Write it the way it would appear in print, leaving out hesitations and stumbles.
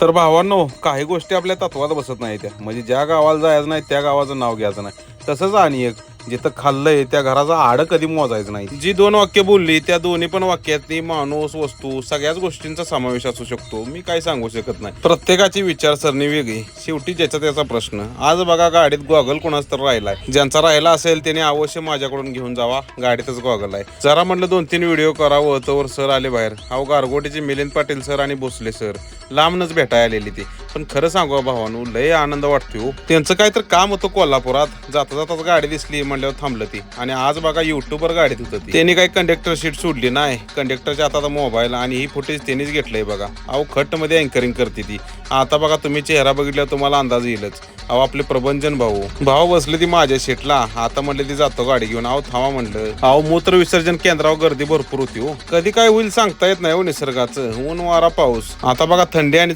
तर भावांनो, काही गोष्टी आपल्या तत्वात बसत नाही त्या, म्हणजे ज्या गावाला जायचं नाही त्या गावाचं नाव घ्यायचं नाही. तसंच आणि एक, जिथं खाल्लंय त्या घराचा आड कधी मोजायचं नाही. जी दोन वाक्य बोलली त्या दोन्ही पण वाक्यातली माणूस, वस्तू, सगळ्याच गोष्टींचा समावेश असू शकतो. मी काय सांगू शकत नाही. प्रत्येकाची विचारसरणी वेगळी, शेवटी ज्याचा त्याचा प्रश्न. आज बघा गाडीत गॉगल कोणाच तर राहिलाय. ज्यांचा राहिला असेल त्याने अवश्य माझ्याकडून घेऊन जावा, गाडीतच गॉगल आहे. जरा म्हटलं 2-3 व्हिडिओ करावं, तर सर आले बाहेर. अहो, गारगोटीचे मिलिंद पाटील सर आणि भोसले सर लांबनच भेटायला आलेली ती. पण खरं सांगू भावानू, लय आनंद वाटतोय हो. त्यांचं काय तर काम होतं कोल्हापुरात, जाता जाताच गाडी दिसली म्हणल्यावर थांबलं ती. आणि आज बघा युट्यूबर गाडीत होतं ती. त्यांनी काही कंडक्टर सीट सोडली नाही, कंडक्टरच्या हातात मोबाईल आणि ही फुटेज त्यांनीच घेतलंय बघा. अहो, खट्ट मध्ये अँकरिंग करते ती. आता बघा, तुम्ही चेहरा बघितल्यावर तुम्हाला अंदाज येईलच. अहो, आपले प्रबंधन भाऊ बसले ती माझ्या सीटला. आता म्हणले ती जातो गाडी घेऊन. अहो, थांबा म्हणलं. अहो, मूत्र विसर्जन केंद्रावर गर्दी भरपूर होती हो. कधी काय होईल सांगता येत नाही हो निसर्गाचं. ऊन वारा पाऊस. आता बघा थंडी आणि